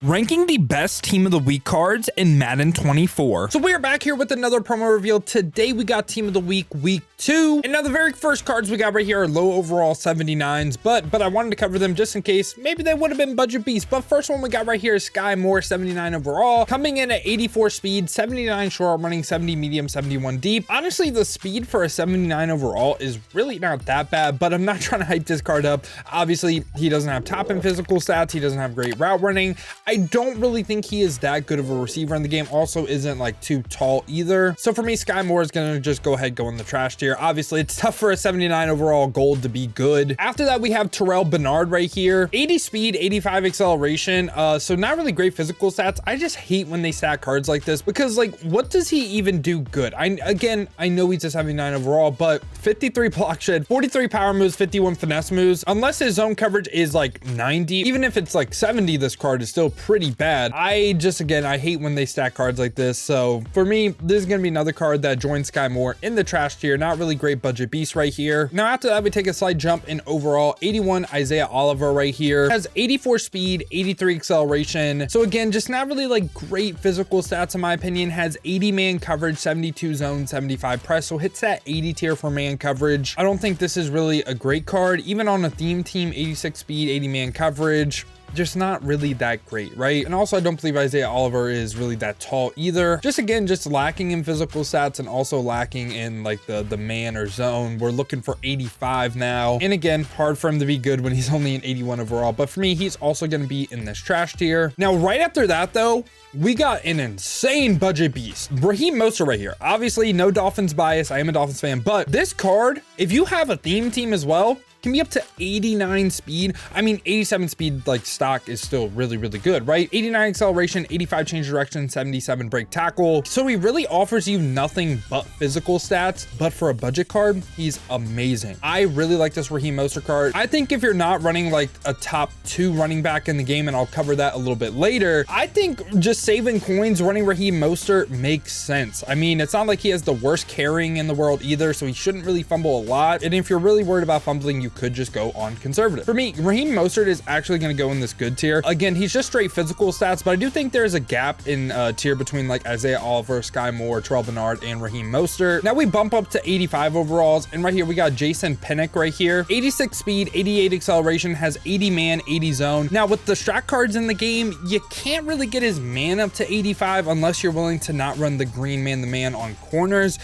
Ranking the best team of the week cards in Madden 24. So we are back here with another promo reveal. Today we got team of the week 2. And now the very first cards we got right here are low overall 79s, but I wanted to cover them just in case maybe they would have been budget beasts. But first one we got right here is Skyy Moore, 79 overall, coming in at 84 speed, 79 short, running 70 medium, 71 deep. Honestly, the speed for a 79 overall is really not that bad, but I'm not trying to hype this card up. Obviously, he doesn't have top end physical stats. He doesn't have great route running. I don't really think he is that good of a receiver in the game. Also isn't like too tall either. So for me, Skyy Moore is going to just go ahead, go in the trash tier. Obviously, it's tough for a 79 overall gold to be good. After that, we have Terrell Bernard right here. 80 speed, 85 acceleration. So not really great physical stats. I just hate when they stack cards like this because like, what does he even do good? I know he's a 79 overall, but 53 block shed, 43 power moves, 51 finesse moves. Unless his zone coverage is like 90, even if it's like 70, this card is still pretty bad. I hate when they stack cards like this. So for me, this is going to be another card that joins Skyy Moore in the trash tier. Not really great budget beast right here. Now after that, we take a slight jump in overall. 81 Isaiah Oliver right here has 84 speed, 83 acceleration. So again, just not really like great physical stats in my opinion. Has 80 man coverage, 72 zone, 75 press. So hits that 80 tier for man coverage. I don't think this is really a great card. Even on a theme team, 86 speed, 80 man coverage. Just not really that great, right? And also I don't believe Isaiah Oliver is really that tall either. Just lacking in physical stats and also lacking in like the man or zone. We're looking for 85 now. And again, hard for him to be good when he's only an 81 overall. But for me, he's also going to be in this trash tier. Now, right after that though, we got an insane budget beast. Raheem Mostert right here. Obviously, no Dolphins bias. I am a Dolphins fan, but this card, if you have a theme team as well, can be up to 89 speed. I mean, 87 speed like stock is still really, really good, right? 89 acceleration, 85 change direction, 77 break tackle. So he really offers you nothing but physical stats, but for a budget card, he's amazing. I really like this Raheem Mostert card. I think if you're not running like a top 2 running back in the game, and I'll cover that a little bit later, I think just saving coins running Raheem Mostert makes sense. I mean, it's not like he has the worst carrying in the world either, so he shouldn't really fumble a lot. And if you're really worried about fumbling, you could just go on conservative. For me, Raheem Mostert is actually going to go in this good tier. Again, he's just straight physical stats, but I do think there's a gap in tier between like Isaiah Oliver, Skyy Moore, Terrell Bernard, and Raheem Mostert. Now we bump up to 85 overalls, and right here we got Jason Pinnock right here. 86 speed, 88 acceleration, has 80 man, 80 zone. Now with the strat cards in the game, you can't really get his man up to 85 unless you're willing to not run the green man, the man on corners.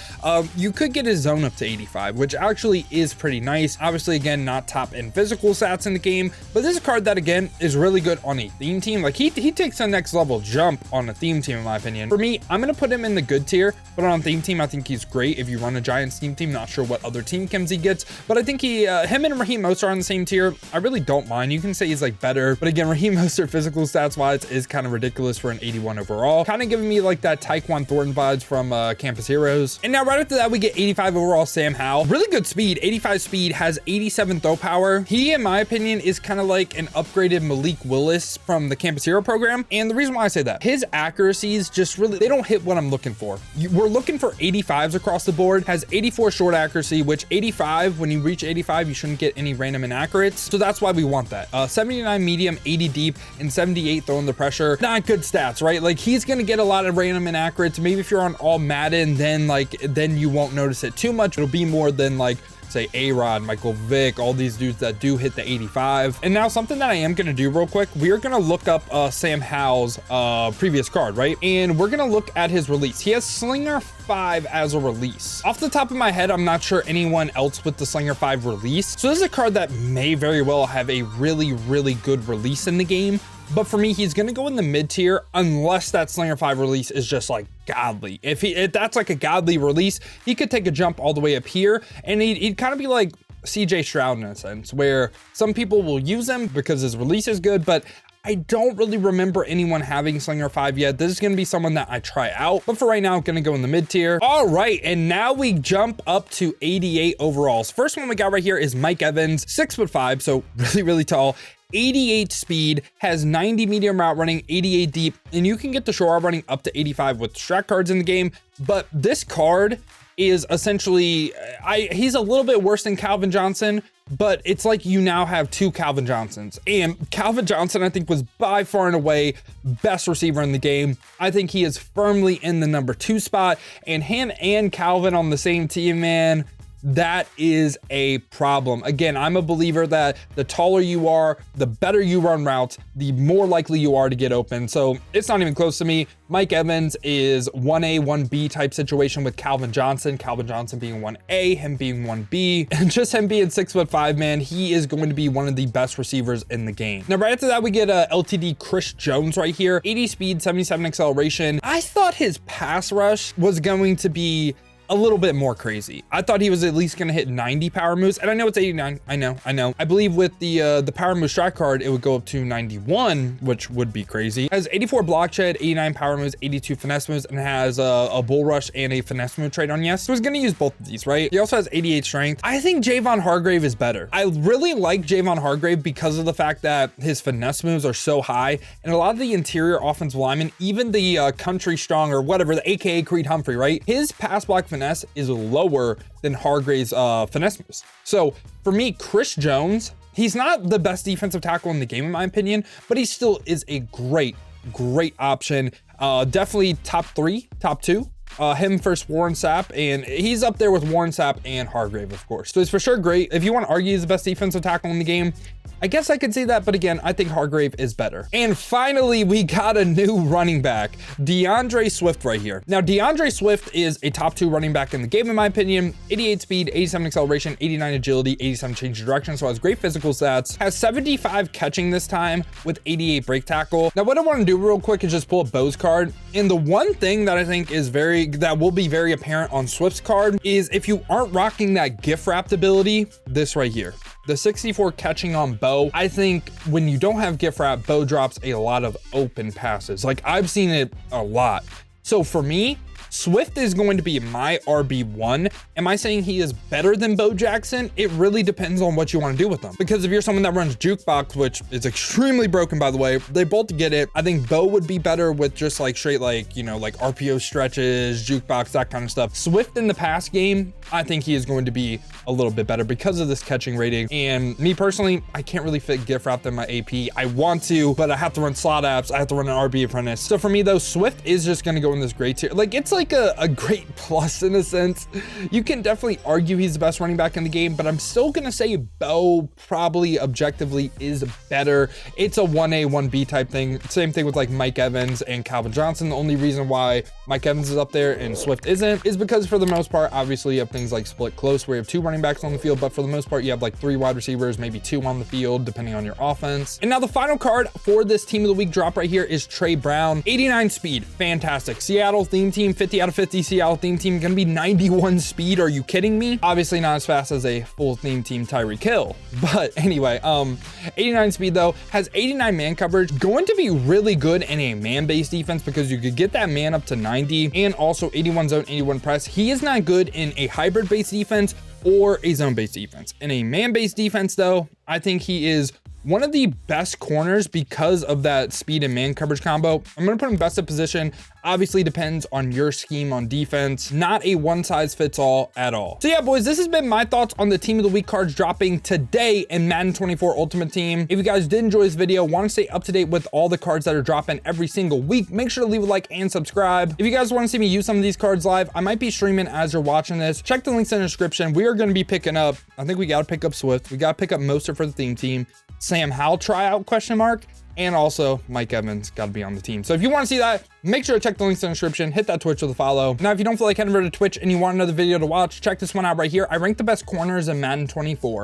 You could get his zone up to 85, which actually is pretty nice. Obviously, again, not top end physical stats in the game, but this is a card that again is really good on a theme team. Like he takes a next level jump on a theme team in my opinion. For me, I'm gonna put him in the good tier, but on a theme team I think he's great. If you run a Giants theme team, not sure what other team chems he gets, but I think him and Raheem Mostert are on the same tier. I really don't mind. You can say he's like better, but again, Raheem Mostert physical stats wise is kind of ridiculous for an 81 overall, kind of giving me like that Tyquan Thornton vibes from Campus Heroes. And now right after that we get 85 overall Sam Howe. Really good speed, 85 speed, has 87 throw power. He, in my opinion, is kind of like an upgraded Malik Willis from the Campus Hero program. And the reason why I say that, his accuracies just really, they don't hit what I'm looking for. We're looking for 85s across the board, has 84 short accuracy, which 85, when you reach 85, you shouldn't get any random inaccurates. So that's why we want that. 79 medium, 80 deep, and 78 throw under pressure. Not good stats, right? Like he's going to get a lot of random inaccurates. Maybe if you're on all Madden, then you won't notice it too much. It'll be more than like say A-Rod, Michael Vick, all these dudes that do hit the 85. And now something that I am going to do real quick, we are going to look up Sam Howell's previous card, right? And we're going to look at his release. He has Slinger 5 as a release. Off the top of my head, I'm not sure anyone else with the Slinger 5 release. So this is a card that may very well have a really, really good release in the game. But for me, he's going to go in the mid tier unless that Slinger 5 release is just like godly. If that's like a godly release, he could take a jump all the way up here and he'd kind of be like CJ Stroud in a sense, where some people will use him because his release is good, but I don't really remember anyone having Slinger 5 yet. This is going to be someone that I try out, but for right now, I'm going to go in the mid tier. All right, and now we jump up to 88 overalls. First one we got right here is Mike Evans, 6'5", so really, really tall. 88 speed, has 90 medium route running, 88 deep, and you can get the short route running up to 85 with strat cards in the game. But this card is essentially, he's a little bit worse than Calvin Johnson, but it's like you now have two Calvin Johnsons. And Calvin Johnson, I think, was by far and away best receiver in the game. I think he is firmly in the number 2 spot, and him and Calvin on the same team, man, that is a problem. Again, I'm a believer that the taller you are, the better you run routes, the more likely you are to get open. So it's not even close to me. Mike Evans is 1A, 1B type situation with Calvin Johnson being 1A, him being 1B, and just him being 6'5", man, he is going to be one of the best receivers in the game. Now, right after that, we get a LTD Chris Jones right here, 80 speed, 77 acceleration. I thought his pass rush was going to be a little bit more crazy. I thought he was at least going to hit 90 power moves, and I know it's 89. I know. I believe with the power move strat card, it would go up to 91, which would be crazy. Has 84 block shed, 89 power moves, 82 finesse moves, and has a bull rush and a finesse move trait on yes. So he's going to use both of these, right? He also has 88 strength. I think Javon Hargrave is better. I really like Javon Hargrave because of the fact that his finesse moves are so high, and a lot of the interior offensive linemen, even the country strong or whatever, the AKA Creed Humphrey, right? His pass block finesse is lower than Hargrave's finesse moves. So for me, Chris Jones, he's not the best defensive tackle in the game, in my opinion, but he still is a great option. Definitely top 3, top 2. Him versus Warren Sapp, and he's up there with Warren Sapp and Hargrave, of course. So he's for sure great. If you want to argue he's the best defensive tackle in the game, I guess I could say that, but again, I think Hargrave is better. And finally, we got a new running back, DeAndre Swift right here. Now, DeAndre Swift is a top 2 running back in the game, in my opinion. 88 speed, 87 acceleration, 89 agility, 87 change of direction, so has great physical stats. Has 75 catching this time with 88 break tackle. Now, what I want to do real quick is just pull up Bo's card. And the one thing that I think is that will be very apparent on Swift's card is if you aren't rocking that gift wrapped ability, this right here. The 64 catching on Bo, I think when you don't have gift wrap, Bo drops a lot of open passes. Like, I've seen it a lot. So for me, Swift is going to be my RB1. Am I saying he is better than Bo Jackson? It really depends on what you want to do with them. Because if you're someone that runs jukebox, which is extremely broken, by the way, they both get it. I think Bo would be better with just like straight, like, you know, like RPO stretches, jukebox, that kind of stuff. Swift in the pass game, I think he is going to be a little bit better because of this catching rating. And me personally, I can't really fit gift wrap in my AP. I want to, but I have to run slot apps. I have to run an RB apprentice. So for me though, Swift is just going to go in this great tier. Like, it's like a great plus in a sense. You can definitely argue he's the best running back in the game, but I'm still going to say Bo probably objectively is better. It's a 1A, 1B type thing. Same thing with like Mike Evans and Calvin Johnson. The only reason why Mike Evans is up there and Swift isn't is because for the most part, obviously you have things like split close where you have 2 running backs on the field, but for the most part, you have like 3 wide receivers, maybe 2 on the field, depending on your offense. And now the final card for this team of the week drop right here is Trey Brown, 89 speed, fantastic. Seattle theme team, 50 out of 50 Seattle theme team, gonna be 91 speed. Are you kidding me? Obviously not as fast as a full theme team Tyreek Hill, but anyway, 89 speed though, has 89 man coverage, going to be really good in a man-based defense because you could get that man up to 90 and also 81 zone, 81 press. He is not good in a hybrid-based defense or a zone-based defense. In a man-based defense though, I think he is one of the best corners because of that speed and man coverage combo. I'm going to put him best at position. Obviously depends on your scheme on defense. Not a one size fits all at all. So yeah, boys, this has been my thoughts on the team of the week cards dropping today in Madden 24 Ultimate Team. If you guys did enjoy this video, want to stay up to date with all the cards that are dropping every single week, make sure to leave a like and subscribe. If you guys want to see me use some of these cards live, I might be streaming as you're watching this. Check the links in the description. We are going to be picking up, I think we got to pick up Swift. We got to pick up Mostert for the theme team. Sam Howell tryout ? And also Mike Evans got to be on the team. So if you want to see that, make sure to check the links in the description, hit that Twitch with a follow. Now, if you don't feel like heading over to Twitch and you want another video to watch, check this one out right here. I rank the best corners in Madden 24.